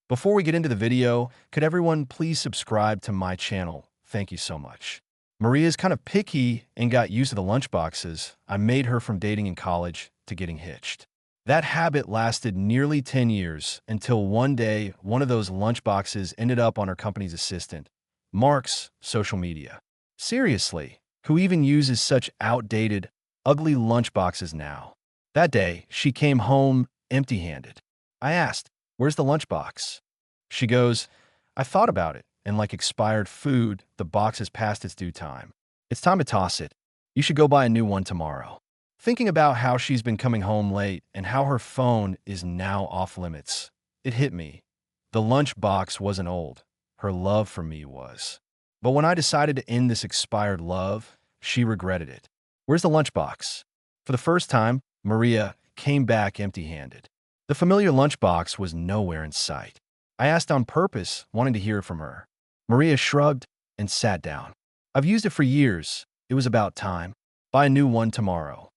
Before we get into the video, could everyone please subscribe to my channel? Thank you so much. Maria's kind of picky and got used to the lunchboxes I made her from dating in college to getting hitched. That habit lasted nearly 10 years until one day one of those lunchboxes ended up on her company's assistant, Mark's social media. Seriously, who even uses such outdated, ugly lunchboxes now? That day, she came home empty-handed. I asked, "Where's the lunchbox?" She goes, "I thought about it, and like expired food, the box has passed its due time. It's time to toss it. You should go buy a new one tomorrow." Thinking about how she's been coming home late and how her phone is now off limits, it hit me. The lunchbox wasn't old. Her love for me was. But when I decided to end this expired love, she regretted it. "Where's the lunchbox?" For the first time, Maria came back empty-handed. The familiar lunchbox was nowhere in sight. I asked on purpose, wanting to hear from her. Maria shrugged and sat down. "I've used it for years. It was about time. Buy a new one tomorrow."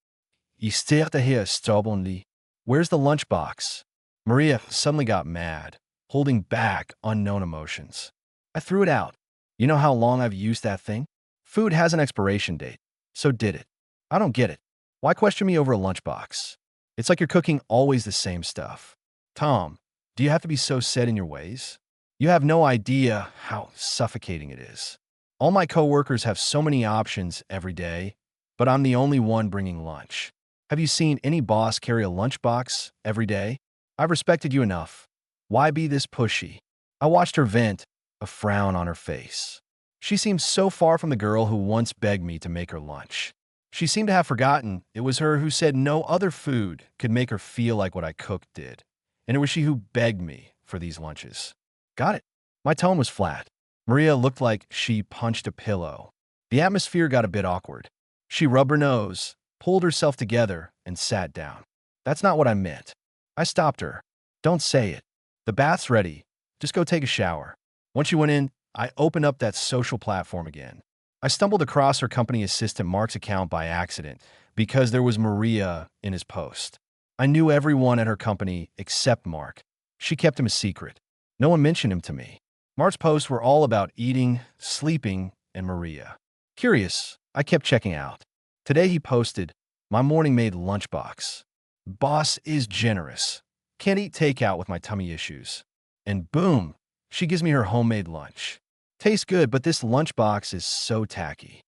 I stared at her stubbornly. "Where's the lunchbox?" Maria suddenly got mad, holding back unknown emotions. "I threw it out. You know how long I've used that thing? Food has an expiration date. So did it. I don't get it. Why question me over a lunchbox? It's like you're cooking always the same stuff. Tom, do you have to be so set in your ways? You have no idea how suffocating it is. All my coworkers have so many options every day, but I'm the only one bringing lunch. Have you seen any boss carry a lunchbox every day? I've respected you enough. Why be this pushy?" I watched her vent, a frown on her face. She seemed so far from the girl who once begged me to make her lunch. She seemed to have forgotten it was her who said no other food could make her feel like what I cooked did. And it was she who begged me for these lunches. Got it. My tone was flat. Maria looked like she punched a pillow. The atmosphere got a bit awkward. She rubbed her nose, pulled herself together, and sat down. "That's not what I meant." I stopped her. "Don't say it. The bath's ready. Just go take a shower." Once she went in, I opened up that social platform again. I stumbled across her company assistant Mark's account by accident because there was Maria in his post. I knew everyone at her company except Mark. She kept him a secret. No one mentioned him to me. Mark's posts were all about eating, sleeping, and Maria. Curious, I kept checking out. Today he posted, "My morning-made lunchbox. Boss is generous. Can't eat takeout with my tummy issues." And boom, she gives me her homemade lunch. Tastes good, but this lunchbox is so tacky.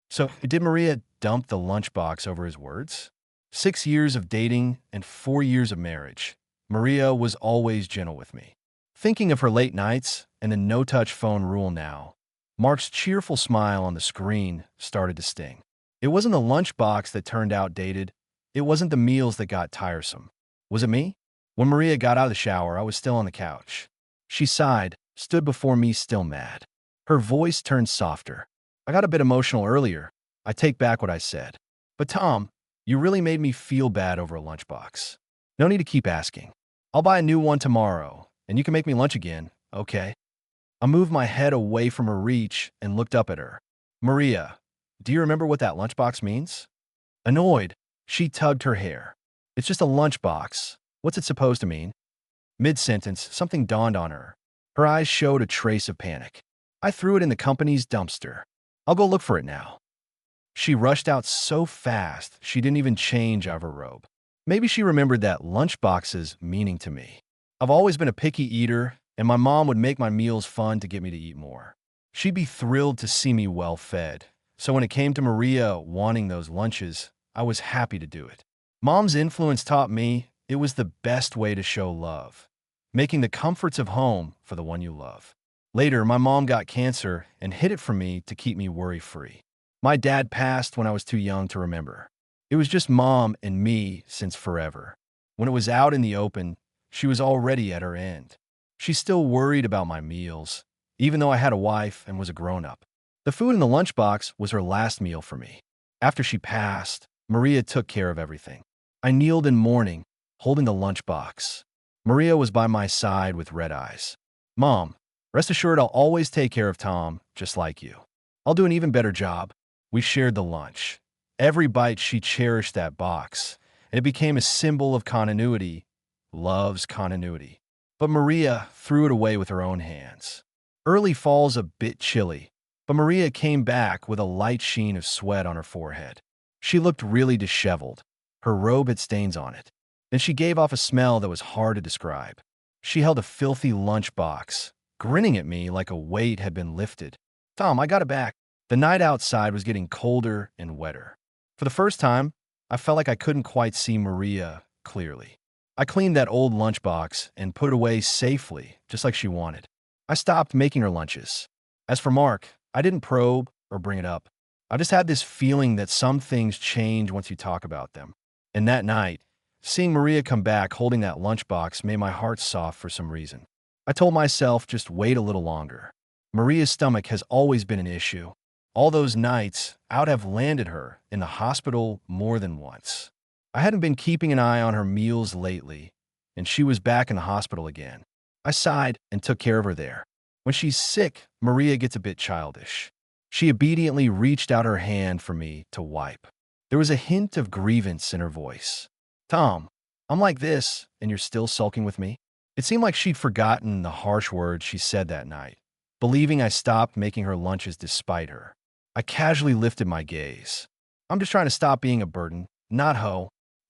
So, did Maria dump the lunchbox over his words? 6 years of dating and 4 years of marriage. Maria was always gentle with me. Thinking of her late nights and the no-touch phone rule now, Mark's cheerful smile on the screen started to sting. It wasn't the lunchbox that turned outdated. It wasn't the meals that got tiresome. Was it me? When Maria got out of the shower, I was still on the couch. She sighed, stood before me still mad. Her voice turned softer. "I got a bit emotional earlier. I take back what I said. But Tom, you really made me feel bad over a lunchbox. No need to keep asking. I'll buy a new one tomorrow, and you can make me lunch again, okay?" I moved my head away from her reach and looked up at her. "Maria, do you remember what that lunchbox means?" Annoyed, she tugged her hair. "It's just a lunchbox. What's it supposed to mean?" Mid-sentence, something dawned on her. Her eyes showed a trace of panic. "I threw it in the company's dumpster. I'll go look for it now." She rushed out so fast she didn't even change out of her robe. Maybe she remembered that lunchbox's meaning to me. I've always been a picky eater, and my mom would make my meals fun to get me to eat more. She'd be thrilled to see me well-fed, so when it came to Maria wanting those lunches, I was happy to do it. Mom's influence taught me it was the best way to show love, making the comforts of home for the one you love. Later, my mom got cancer and hid it from me to keep me worry-free. My dad passed when I was too young to remember. It was just Mom and me since forever. When it was out in the open, she was already at her end. She still worried about my meals, even though I had a wife and was a grown-up. The food in the lunchbox was her last meal for me. After she passed, Maria took care of everything. I kneeled in mourning, holding the lunchbox. Maria was by my side with red eyes. "Mom, rest assured I'll always take care of Tom, just like you. I'll do an even better job." We shared the lunch. Every bite she cherished that box, and it became a symbol of continuity, love's continuity. but Maria threw it away with her own hands. Early fall's a bit chilly, but Maria came back with a light sheen of sweat on her forehead. She looked really disheveled. Her robe had stains on it. Then she gave off a smell that was hard to describe. She held a filthy lunchbox, grinning at me like a weight had been lifted. "Tom, I got it back." The night outside was getting colder and wetter. For the first time, I felt like I couldn't quite see Maria clearly. I cleaned that old lunchbox and put it away safely, just like she wanted. I stopped making her lunches. As for Mark, I didn't probe or bring it up. I just had this feeling that some things change once you talk about them. And that night, seeing Maria come back holding that lunchbox made my heart soft for some reason. I told myself just wait a little longer. Maria's stomach has always been an issue. All those nights, I would have landed her in the hospital more than once. I hadn't been keeping an eye on her meals lately, and she was back in the hospital again. I sighed and took care of her there. When she's sick, Maria gets a bit childish. She obediently reached out her hand for me to wipe. There was a hint of grievance in her voice. "Tom, I'm like this, and you're still sulking with me?" It seemed like she'd forgotten the harsh words she said that night, believing I stopped making her lunches despite her. I casually lifted my gaze. "I'm just trying to stop being a burden, not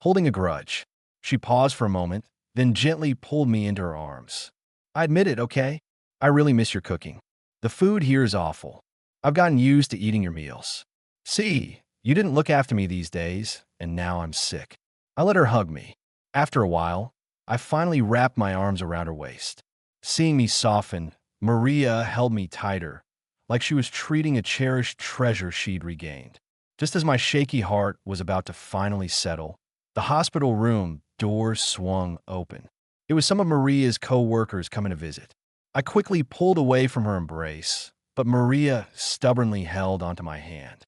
holding a grudge." She paused for a moment, then gently pulled me into her arms. "I admit it, okay? I really miss your cooking. The food here is awful. I've gotten used to eating your meals. See, you didn't look after me these days, and now I'm sick." I let her hug me. After a while, I finally wrapped my arms around her waist. Seeing me soften, Maria held me tighter, like she was treating a cherished treasure she'd regained. Just as my shaky heart was about to finally settle, the hospital room door swung open. It was some of Maria's co-workers coming to visit. I quickly pulled away from her embrace, but Maria stubbornly held onto my hand.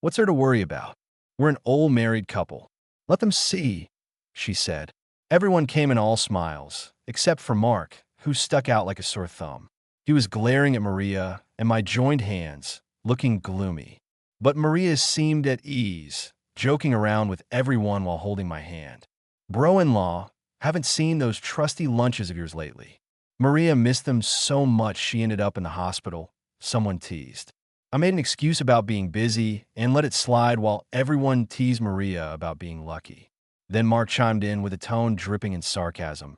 "What's there to worry about? We're an old married couple. Let them see," she said. Everyone came in all smiles, except for Mark, who stuck out like a sore thumb. He was glaring at Maria and my joined hands, looking gloomy. But Maria seemed at ease, joking around with everyone while holding my hand. "Bro-in-law, haven't seen those trusty lunches of yours lately." Maria missed them so much she ended up in the hospital, someone teased. I made an excuse about being busy and let it slide while everyone teased Maria about being lucky. Then Mark chimed in with a tone dripping in sarcasm.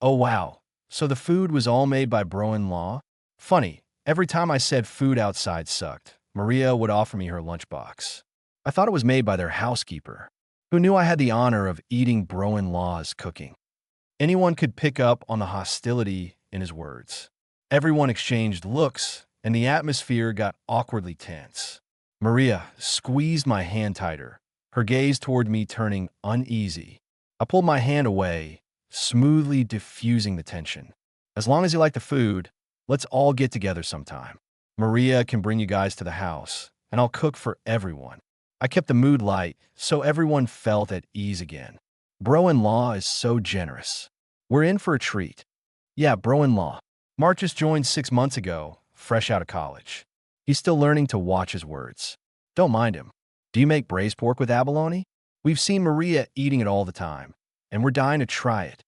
"Oh wow, so the food was all made by bro-in-law?" Funny, every time I said food outside sucked, Maria would offer me her lunchbox. I thought it was made by their housekeeper, who knew I had the honor of eating bro-in-law's cooking. Anyone could pick up on the hostility in his words. Everyone exchanged looks, and the atmosphere got awkwardly tense. Maria squeezed my hand tighter, her gaze toward me turning uneasy. I pulled my hand away, smoothly diffusing the tension. "As long as you like the food, let's all get together sometime. Maria can bring you guys to the house, and I'll cook for everyone." I kept the mood light, so everyone felt at ease again. Bro-in-law is so generous. We're in for a treat. "Yeah, bro-in-law. Mark just joined 6 months ago, fresh out of college. He's still learning to watch his words. Don't mind him. Do you make braised pork with abalone? We've seen Maria eating it all the time, and we're dying to try it."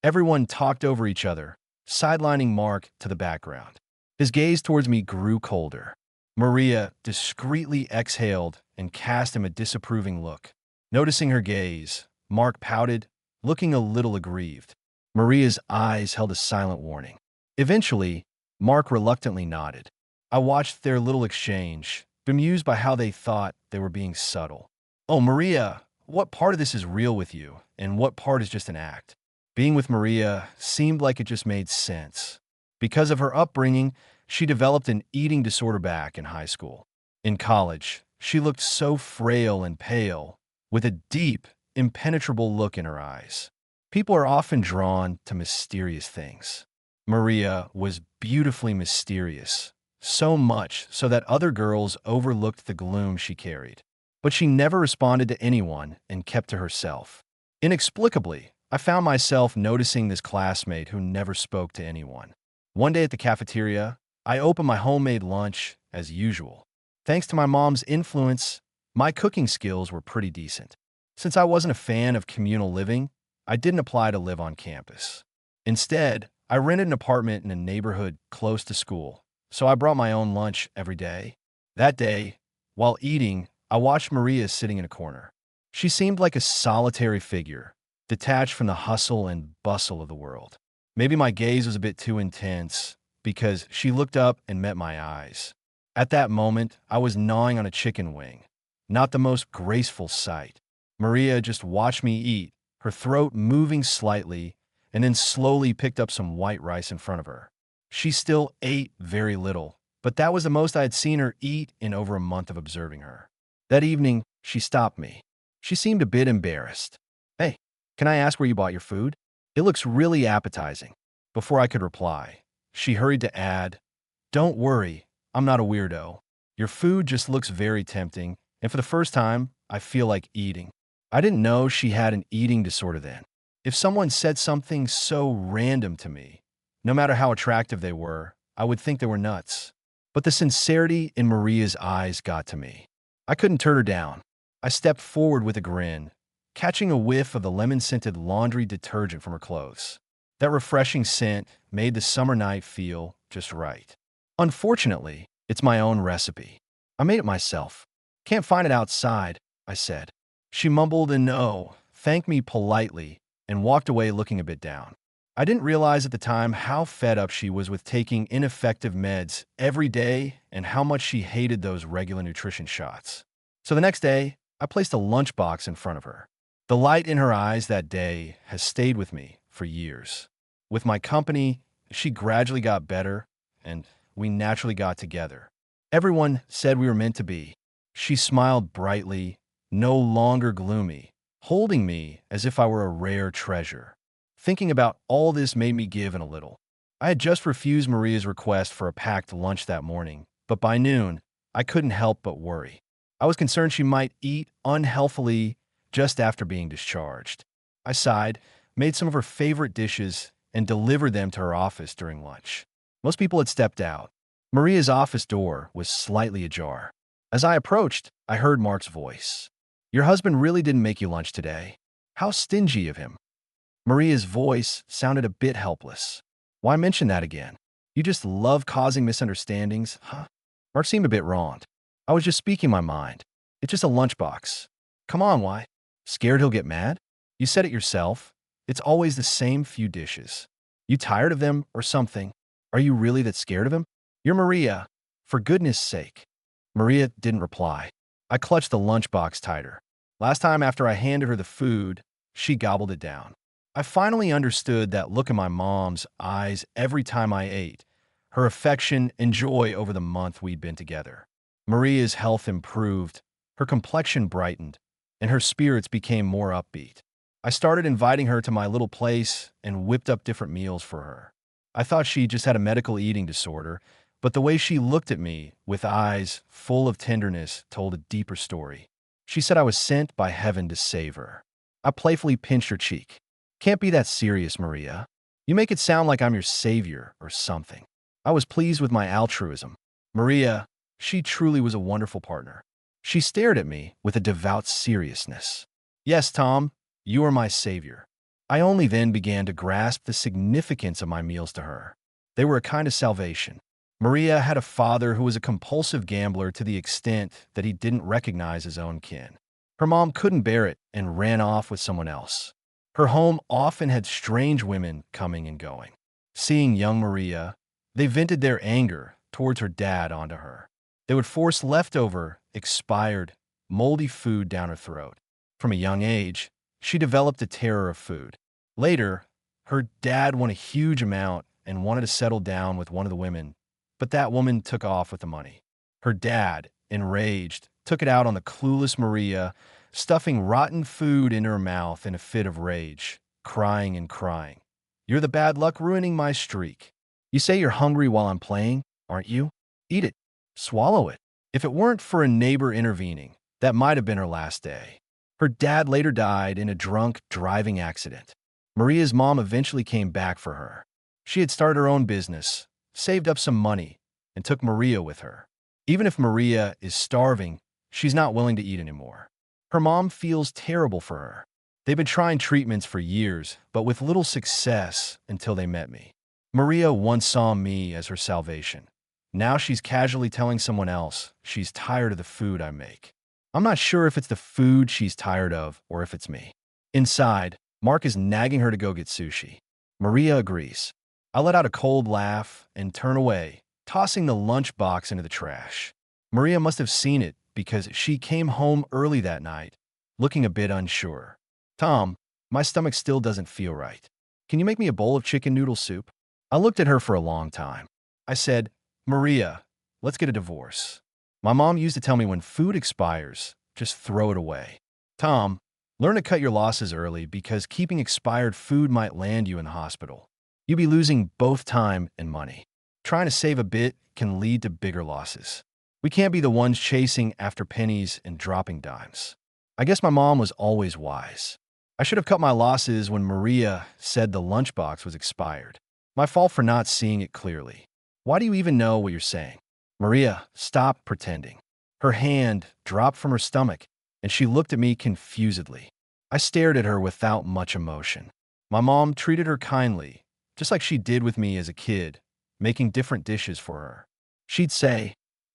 Everyone talked over each other, sidelining Mark to the background. His gaze towards me grew colder. Maria discreetly exhaled and cast him a disapproving look. Noticing her gaze, Mark pouted, looking a little aggrieved. Maria's eyes held a silent warning. Eventually, Mark reluctantly nodded. I watched their little exchange, bemused by how they thought they were being subtle. "Oh, Maria, what part of this is real with you, and what part is just an act?" Being with Maria seemed like it just made sense. Because of her upbringing, she developed an eating disorder back in high school. In college, she looked so frail and pale, with a deep, impenetrable look in her eyes. People are often drawn to mysterious things. Maria was beautifully mysterious, so much so that other girls overlooked the gloom she carried. But she never responded to anyone and kept to herself. Inexplicably, I found myself noticing this classmate who never spoke to anyone. One day at the cafeteria, I opened my homemade lunch as usual. Thanks to my mom's influence, my cooking skills were pretty decent. Since I wasn't a fan of communal living, I didn't apply to live on campus. Instead, I rented an apartment in a neighborhood close to school, so I brought my own lunch every day. That day, while eating, I watched Maria sitting in a corner. She seemed like a solitary figure, detached from the hustle and bustle of the world. Maybe my gaze was a bit too intense, because she looked up and met my eyes. At that moment, I was gnawing on a chicken wing. Not the most graceful sight. Maria just watched me eat, her throat moving slightly, and then slowly picked up some white rice in front of her. She still ate very little, but that was the most I had seen her eat in over a month of observing her. That evening, she stopped me. She seemed a bit embarrassed. "Hey, can I ask where you bought your food? It looks really appetizing." Before I could reply, she hurried to add, "Don't worry, I'm not a weirdo. Your food just looks very tempting, and for the first time, I feel like eating." I didn't know she had an eating disorder then. If someone said something so random to me, no matter how attractive they were, I would think they were nuts. But the sincerity in Maria's eyes got to me. I couldn't turn her down. I stepped forward with a grin, catching a whiff of the lemon-scented laundry detergent from her clothes. That refreshing scent made the summer night feel just right. "Unfortunately, it's my own recipe. I made it myself. Can't find it outside," I said. She mumbled a no, thanked me politely, and walked away looking a bit down. I didn't realize at the time how fed up she was with taking ineffective meds every day and how much she hated those regular nutrition shots. So the next day, I placed a lunchbox in front of her. The light in her eyes that day has stayed with me for years. With my company, she gradually got better, and we naturally got together. Everyone said we were meant to be. She smiled brightly, no longer gloomy, holding me as if I were a rare treasure. Thinking about all this made me give in a little. I had just refused Maria's request for a packed lunch that morning, but by noon, I couldn't help but worry. I was concerned she might eat unhealthily just after being discharged. I sighed, made some of her favorite dishes, and delivered them to her office during lunch. Most people had stepped out. Maria's office door was slightly ajar. As I approached, I heard Mark's voice. "Your husband really didn't make you lunch today. How stingy of him." Maria's voice sounded a bit helpless. "Why mention that again? You just love causing misunderstandings, huh?" Mark seemed a bit wronged. "I was just speaking my mind. It's just a lunchbox. Come on, why? Scared he'll get mad? You said it yourself. It's always the same few dishes. You tired of them or something? Are you really that scared of him? You're Maria. For goodness sake." Maria didn't reply. I clutched the lunchbox tighter. Last time after I handed her the food, she gobbled it down. I finally understood that look in my mom's eyes every time I ate, her affection and joy over the month we'd been together. Maria's health improved, her complexion brightened, and her spirits became more upbeat. I started inviting her to my little place and whipped up different meals for her. I thought she just had a medical eating disorder, but the way she looked at me with eyes full of tenderness told a deeper story. She said I was sent by heaven to save her. I playfully pinched her cheek. "Can't be that serious, Maria. You make it sound like I'm your savior or something." I was pleased with my altruism. Maria, she truly was a wonderful partner. She stared at me with a devout seriousness. "Yes, Tom, you are my savior." I only then began to grasp the significance of my meals to her. They were a kind of salvation. Maria had a father who was a compulsive gambler to the extent that he didn't recognize his own kin. Her mom couldn't bear it and ran off with someone else. Her home often had strange women coming and going. Seeing young Maria, they vented their anger towards her dad onto her. They would force leftover, expired, moldy food down her throat. From a young age, she developed a terror of food. Later, her dad won a huge amount and wanted to settle down with one of the women, but that woman took off with the money. Her dad, enraged, took it out on the clueless Maria, stuffing rotten food into her mouth in a fit of rage, crying and crying. "You're the bad luck ruining my streak. You say you're hungry while I'm playing, aren't you? Eat it. Swallow it." If it weren't for a neighbor intervening, that might have been her last day. Her dad later died in a drunk driving accident. Maria's mom eventually came back for her. She had started her own business, saved up some money, and took Maria with her. Even if Maria is starving, she's not willing to eat anymore. Her mom feels terrible for her. They've been trying treatments for years, but with little success until they met me. Maria once saw me as her salvation. Now she's casually telling someone else she's tired of the food I make. I'm not sure if it's the food she's tired of or if it's me. Inside, Mark is nagging her to go get sushi. Maria agrees. I let out a cold laugh and turn away, tossing the lunchbox into the trash. Maria must have seen it because she came home early that night, looking a bit unsure. Tom, my stomach still doesn't feel right. Can you make me a bowl of chicken noodle soup? I looked at her for a long time. I said, Maria, let's get a divorce. My mom used to tell me when food expires, just throw it away. Tom, learn to cut your losses early because keeping expired food might land you in the hospital. You'll be losing both time and money. Trying to save a bit can lead to bigger losses. We can't be the ones chasing after pennies and dropping dimes. I guess my mom was always wise. I should have cut my losses when Maria said the lunchbox was expired. My fault for not seeing it clearly. Why do you even know what you're saying? Maria, stop pretending. Her hand dropped from her stomach, and she looked at me confusedly. I stared at her without much emotion. My mom treated her kindly, just like she did with me as a kid, making different dishes for her. She'd say,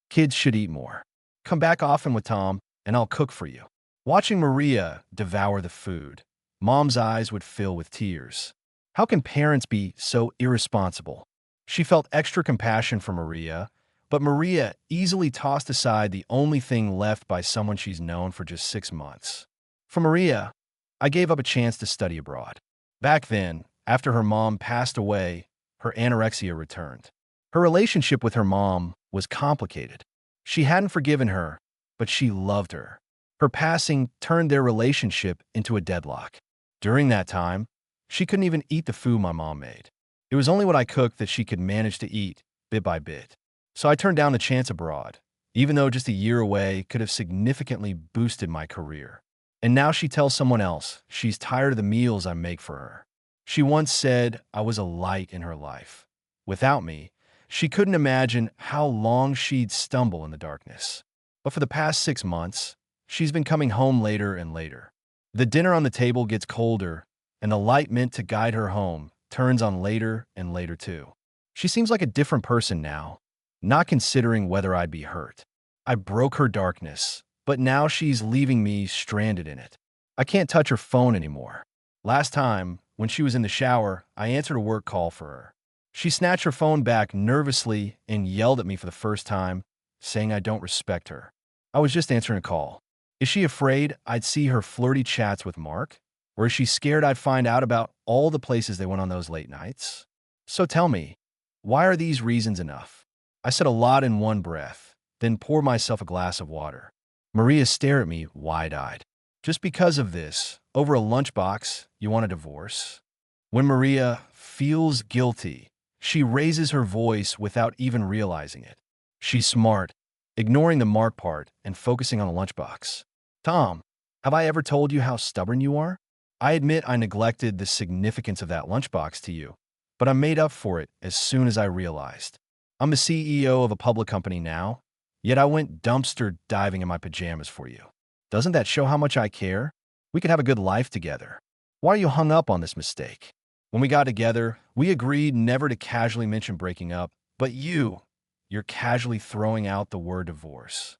kids should eat more. Come back often with Tom, and I'll cook for you. Watching Maria devour the food, Mom's eyes would fill with tears. How can parents be so irresponsible? She felt extra compassion for Maria, but Maria easily tossed aside the only thing left by someone she's known for just 6 months. For Maria, I gave up a chance to study abroad. Back then, after her mom passed away, her anorexia returned. Her relationship with her mom was complicated. She hadn't forgiven her, but she loved her. Her passing turned their relationship into a deadlock. During that time, she couldn't even eat the food my mom made. It was only what I cooked that she could manage to eat, bit by bit. So I turned down the chance abroad, even though just a year away could have significantly boosted my career. And now she tells someone else she's tired of the meals I make for her. She once said I was a light in her life. Without me, she couldn't imagine how long she'd stumble in the darkness. But for the past 6 months, she's been coming home later and later. The dinner on the table gets colder, and the light meant to guide her home turns on later and later too. She seems like a different person now, not considering whether I'd be hurt. I broke her darkness, but now she's leaving me stranded in it. I can't touch her phone anymore. Last time, when she was in the shower, I answered a work call for her. She snatched her phone back nervously and yelled at me for the first time, saying I don't respect her. I was just answering a call. Is she afraid I'd see her flirty chats with Mark? Or is she scared I'd find out about all the places they went on those late nights? So tell me, why are these reasons enough? I said a lot in one breath, then poured myself a glass of water. Maria stared at me wide-eyed. Just because of this, over a lunchbox, you want a divorce? When Maria feels guilty, she raises her voice without even realizing it. She's smart, ignoring the Mark part and focusing on the lunchbox. Tom, have I ever told you how stubborn you are? I admit I neglected the significance of that lunchbox to you, but I made up for it as soon as I realized. I'm the CEO of a public company now, yet I went dumpster diving in my pajamas for you. Doesn't that show how much I care? We could have a good life together. Why are you hung up on this mistake? When we got together, we agreed never to casually mention breaking up, but you're casually throwing out the word divorce.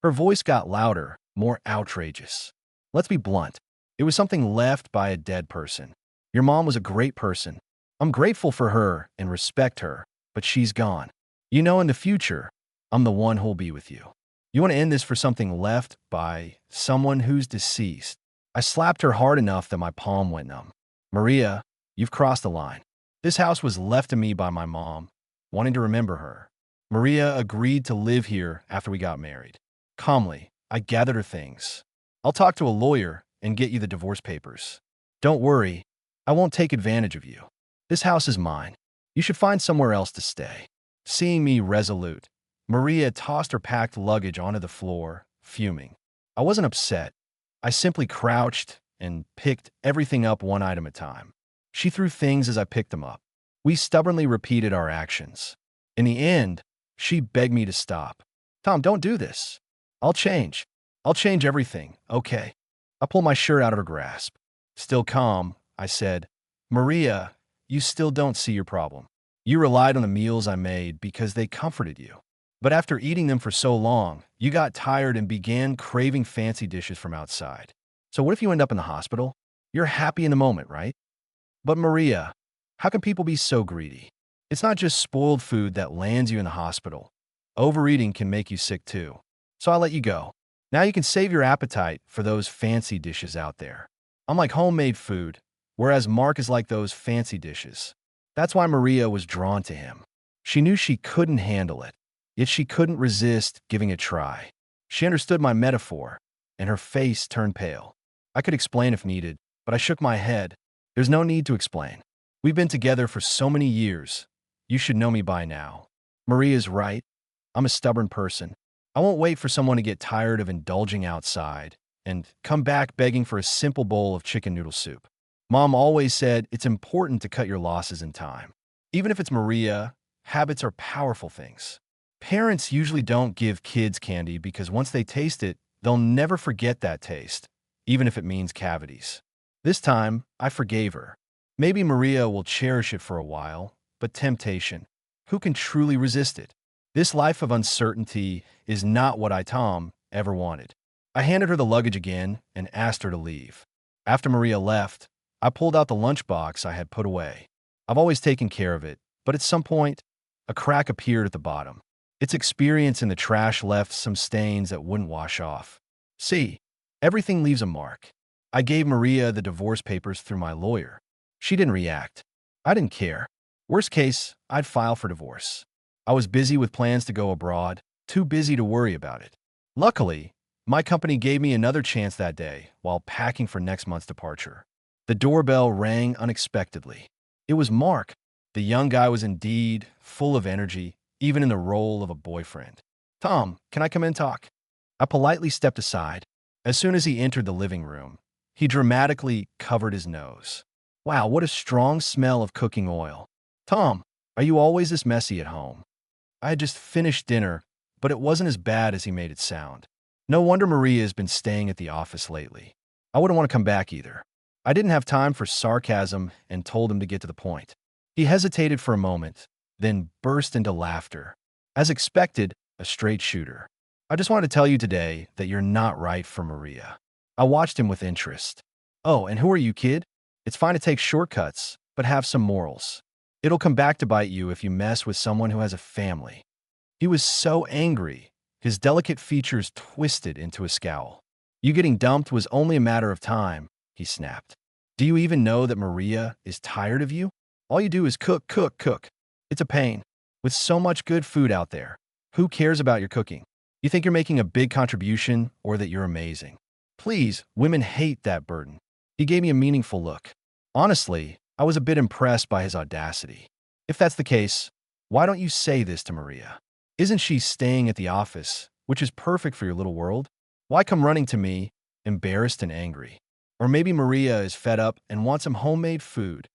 Her voice got louder, more outrageous. Let's be blunt. It was something left by a dead person. Your mom was a great person. I'm grateful for her and respect her, but she's gone. You know, in the future, I'm the one who'll be with you. You want to end this for something left by someone who's deceased. I slapped her hard enough that my palm went numb. Maria, you've crossed the line. This house was left to me by my mom, wanting to remember her. Maria agreed to live here after we got married. Calmly, I gathered her things. I'll talk to a lawyer and get you the divorce papers. Don't worry, I won't take advantage of you. This house is mine. You should find somewhere else to stay. Seeing me resolute, Maria tossed her packed luggage onto the floor, fuming. I wasn't upset. I simply crouched and picked everything up one item at a time. She threw things as I picked them up. We stubbornly repeated our actions. In the end, she begged me to stop. Tom, don't do this. I'll change. I'll change everything, okay? I pulled my shirt out of her grasp. Still calm, I said, Maria, you still don't see your problem. You relied on the meals I made because they comforted you. But after eating them for so long, you got tired and began craving fancy dishes from outside. So what if you end up in the hospital? You're happy in the moment, right? But Maria, how can people be so greedy? It's not just spoiled food that lands you in the hospital. Overeating can make you sick too. So I'll let you go. Now you can save your appetite for those fancy dishes out there. I'm like homemade food, whereas Mark is like those fancy dishes. That's why Maria was drawn to him. She knew she couldn't handle it, yet she couldn't resist giving it a try. She understood my metaphor, and her face turned pale. I could explain if needed, but I shook my head. There's no need to explain. We've been together for so many years. You should know me by now. Maria's right. I'm a stubborn person. I won't wait for someone to get tired of indulging outside and come back begging for a simple bowl of chicken noodle soup. Mom always said it's important to cut your losses in time. Even if it's Maria, habits are powerful things. Parents usually don't give kids candy because once they taste it, they'll never forget that taste, even if it means cavities. This time, I forgave her. Maybe Maria will cherish it for a while, but temptation, who can truly resist it? This life of uncertainty is not what Tom ever wanted. I handed her the luggage again and asked her to leave. After Maria left, I pulled out the lunchbox I had put away. I've always taken care of it, but at some point, a crack appeared at the bottom. Its experience in the trash left some stains that wouldn't wash off. See, everything leaves a mark. I gave Maria the divorce papers through my lawyer. She didn't react. I didn't care. Worst case, I'd file for divorce. I was busy with plans to go abroad, too busy to worry about it. Luckily, my company gave me another chance that day while packing for next month's departure. The doorbell rang unexpectedly. It was Mark. The young guy was indeed full of energy, even in the role of a boyfriend. Tom, can I come in and talk? I politely stepped aside. As soon as he entered the living room, he dramatically covered his nose. Wow, what a strong smell of cooking oil. Tom, are you always this messy at home? I had just finished dinner, but it wasn't as bad as he made it sound. No wonder Maria has been staying at the office lately. I wouldn't want to come back either. I didn't have time for sarcasm and told him to get to the point. He hesitated for a moment, then burst into laughter. As expected, a straight shooter. I just wanted to tell you today that you're not right for Maria. I watched him with interest. Oh, and who are you, kid? It's fine to take shortcuts, but have some morals. It'll come back to bite you if you mess with someone who has a family. He was so angry, his delicate features twisted into a scowl. You getting dumped was only a matter of time, he snapped. Do you even know that Maria is tired of you? All you do is cook, cook, cook. It's a pain. With so much good food out there, who cares about your cooking? You think you're making a big contribution or that you're amazing? Please, women hate that burden. He gave me a meaningful look. Honestly, I was a bit impressed by his audacity. If that's the case, why don't you say this to Maria? Isn't she staying at the office, which is perfect for your little world? Why come running to me, embarrassed and angry? Or maybe Maria is fed up and wants some homemade food.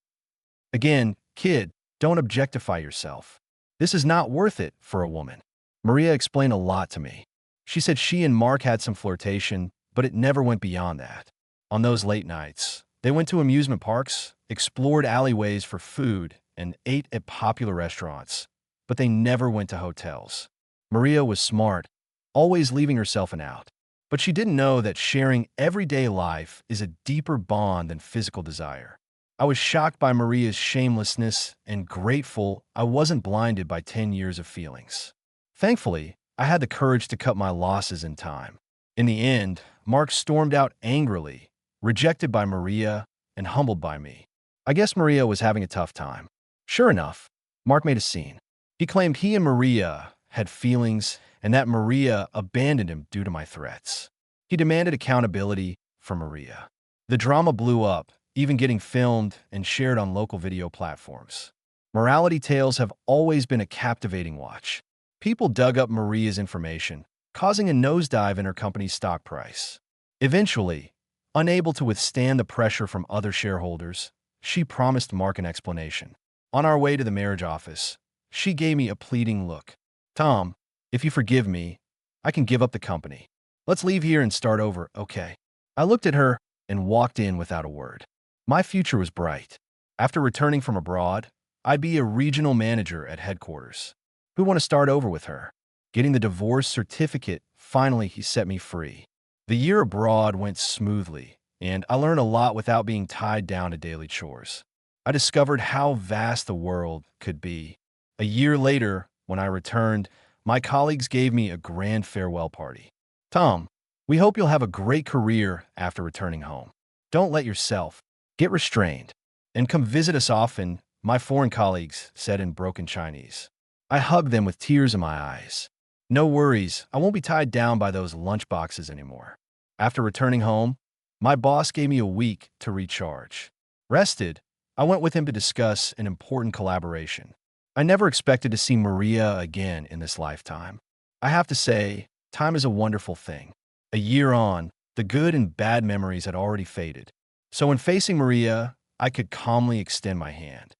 Again, kid, don't objectify yourself. This is not worth it for a woman. Maria explained a lot to me. She said she and Mark had some flirtation, but it never went beyond that. On those late nights, they went to amusement parks, explored alleyways for food, and ate at popular restaurants, but they never went to hotels. Maria was smart, always leaving herself an out. But she didn't know that sharing everyday life is a deeper bond than physical desire. I was shocked by Maria's shamelessness and grateful I wasn't blinded by 10 years of feelings. Thankfully, I had the courage to cut my losses in time. In the end, Mark stormed out angrily, rejected by Maria and humbled by me. I guess Maria was having a tough time. Sure enough, Mark made a scene. He claimed he and Maria had feelings and that Maria abandoned him due to my threats. He demanded accountability from Maria. The drama blew up, even getting filmed and shared on local video platforms. Morality tales have always been a captivating watch. People dug up Maria's information, causing a nosedive in her company's stock price. Eventually, unable to withstand the pressure from other shareholders, she promised Mark an explanation. On our way to the marriage office, she gave me a pleading look. Tom, if you forgive me, I can give up the company. Let's leave here and start over, okay? I looked at her and walked in without a word. My future was bright. After returning from abroad, I'd be a regional manager at headquarters. Who want to start over with her? Getting the divorce certificate, finally he set me free. The year abroad went smoothly, and I learned a lot without being tied down to daily chores. I discovered how vast the world could be. A year later, when I returned, my colleagues gave me a grand farewell party. Tom, we hope you'll have a great career after returning home. Don't let yourself get restrained, and come visit us often, my foreign colleagues said in broken Chinese. I hugged them with tears in my eyes. No worries, I won't be tied down by those lunchboxes anymore. After returning home, my boss gave me a week to recharge. Rested, I went with him to discuss an important collaboration. I never expected to see Maria again in this lifetime. I have to say, time is a wonderful thing. A year on, the good and bad memories had already faded. So when facing Maria, I could calmly extend my hand.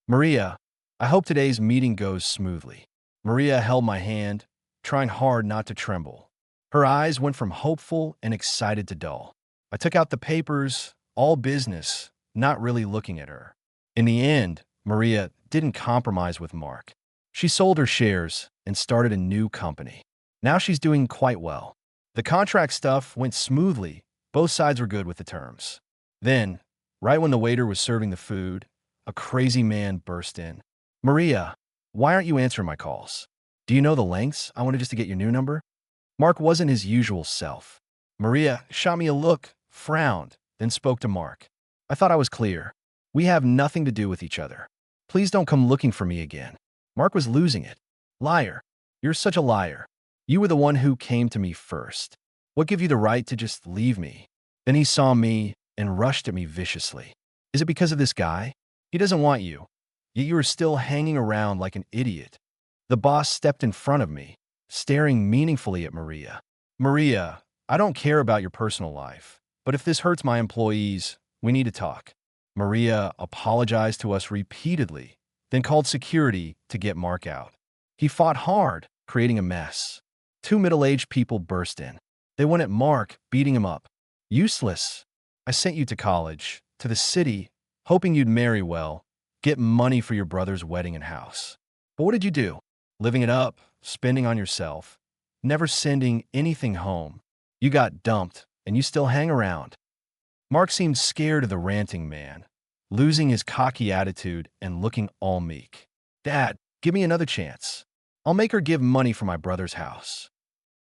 Maria, I hope today's meeting goes smoothly. Maria held my hand, trying hard not to tremble. Her eyes went from hopeful and excited to dull. I took out the papers, all business, not really looking at her. In the end, Maria didn't compromise with Mark. She sold her shares and started a new company. Now she's doing quite well. The contract stuff went smoothly. Both sides were good with the terms. Then, right when the waiter was serving the food, a crazy man burst in. Maria, why aren't you answering my calls? Do you know the lengths I wanted just to get your new number? Mark wasn't his usual self. Maria shot me a look, frowned, then spoke to Mark. I thought I was clear. We have nothing to do with each other. Please don't come looking for me again. Mark was losing it. Liar. You're such a liar. You were the one who came to me first. What gave you the right to just leave me? Then he saw me and rushed at me viciously. Is it because of this guy? He doesn't want you. Yet you are still hanging around like an idiot. The boss stepped in front of me, staring meaningfully at Maria. Maria, I don't care about your personal life, but if this hurts my employees, we need to talk. Maria apologized to us repeatedly, then called security to get Mark out. He fought hard, creating a mess. Two middle-aged people burst in. They went at Mark, beating him up. Useless. I sent you to college, to the city, hoping you'd marry well, get money for your brother's wedding and house. But what did you do? Living it up, spending on yourself, never sending anything home. You got dumped, and you still hang around. Mark seemed scared of the ranting man, losing his cocky attitude and looking all meek. Dad, give me another chance. I'll make her give money for my brother's house.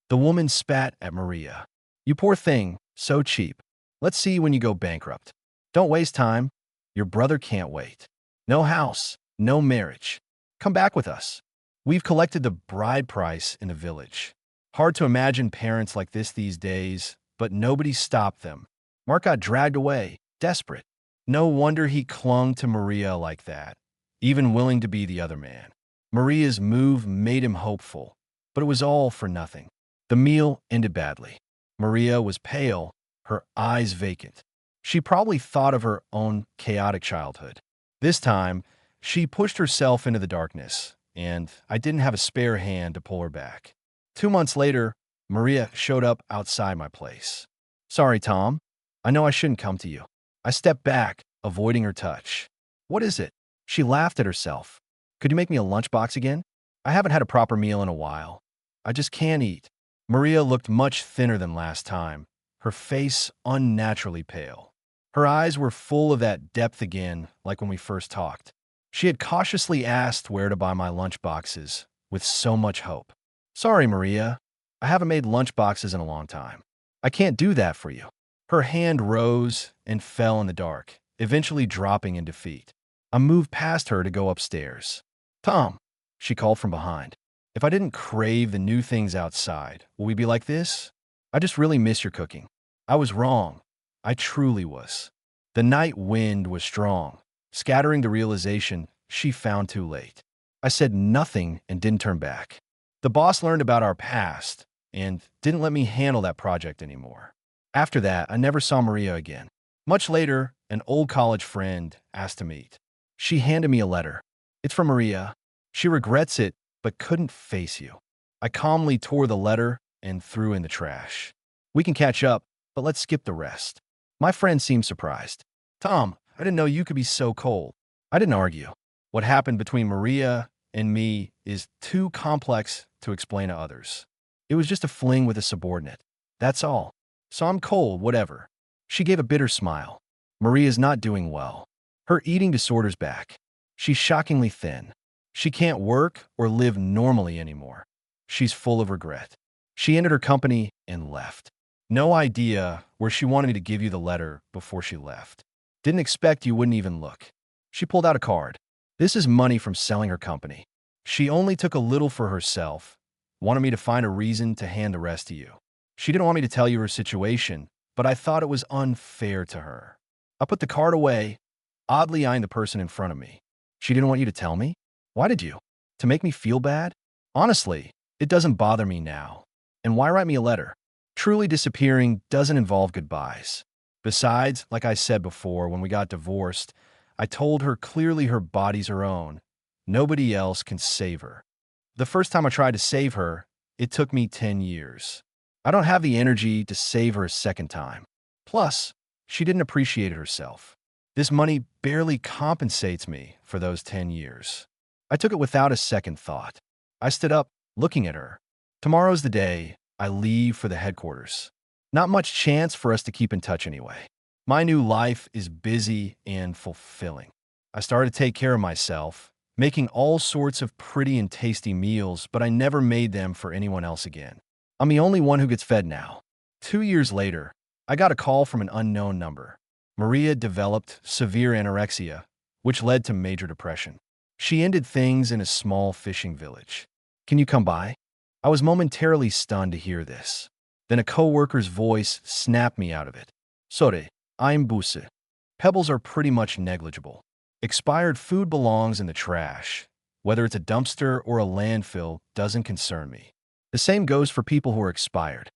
The woman spat at Maria. You poor thing, so cheap. Let's see you when you go bankrupt. Don't waste time. Your brother can't wait. No house, no marriage. Come back with us. We've collected the bride price in the village. Hard to imagine parents like this these days, but nobody stopped them. Mark got dragged away, desperate. No wonder he clung to Maria like that, even willing to be the other man. Maria's move made him hopeful, but it was all for nothing. The meal ended badly. Maria was pale, her eyes vacant. She probably thought of her own chaotic childhood. This time, she pushed herself into the darkness, and I didn't have a spare hand to pull her back. 2 months later, Maria showed up outside my place. Sorry, Tom. I know I shouldn't come to you. I stepped back, avoiding her touch. What is it? She laughed at herself. Could you make me a lunchbox again? I haven't had a proper meal in a while. I just can't eat. Maria looked much thinner than last time, her face unnaturally pale. Her eyes were full of that depth again, like when we first talked. She had cautiously asked where to buy my lunchboxes, with so much hope. Sorry, Maria. I haven't made lunchboxes in a long time. I can't do that for you. Her hand rose and fell in the dark, eventually dropping in defeat. I moved past her to go upstairs. Tom, she called from behind. If I didn't crave the new things outside, will we be like this? I just really miss your cooking. I was wrong. I truly was. The night wind was strong, scattering the realization she found too late. I said nothing and didn't turn back. The boss learned about our past and didn't let me handle that project anymore. After that, I never saw Maria again. Much later, an old college friend asked to meet. She handed me a letter. It's from Maria. She regrets it, but couldn't face you. I calmly tore the letter and threw in the trash. We can catch up, but let's skip the rest. My friend seemed surprised. Tom, I didn't know you could be so cold. I didn't argue. What happened between Maria and me is too complex to explain to others. It was just a fling with a subordinate. That's all. So I'm cold, whatever. She gave a bitter smile. Maria's not doing well. Her eating disorder's back. She's shockingly thin. She can't work or live normally anymore. She's full of regret. She ended her company and left. No idea where she wanted me to give you the letter before she left. Didn't expect you wouldn't even look. She pulled out a card. This is money from selling her company. She only took a little for herself, wanted me to find a reason to hand the rest to you. She didn't want me to tell you her situation, but I thought it was unfair to her. I put the card away, oddly eyeing the person in front of me. She didn't want you to tell me? Why did you? To make me feel bad? Honestly, it doesn't bother me now. And why write me a letter? Truly disappearing doesn't involve goodbyes. Besides, like I said before, when we got divorced, I told her clearly her body's her own. Nobody else can save her. The first time I tried to save her, it took me 10 years. I don't have the energy to save her a second time. Plus, she didn't appreciate herself. This money barely compensates me for those 10 years. I took it without a second thought. I stood up, looking at her. Tomorrow's the day I leave for the headquarters. Not much chance for us to keep in touch anyway. My new life is busy and fulfilling. I started to take care of myself, making all sorts of pretty and tasty meals, but I never made them for anyone else again. I'm the only one who gets fed now. 2 years later, I got a call from an unknown number. Maria developed severe anorexia, which led to major depression. She ended things in a small fishing village. Can you come by? I was momentarily stunned to hear this. Then a coworker's voice snapped me out of it. Sorry, I'm Buse. Pebbles are pretty much negligible. Expired food belongs in the trash. Whether it's a dumpster or a landfill doesn't concern me. The same goes for people who are expired.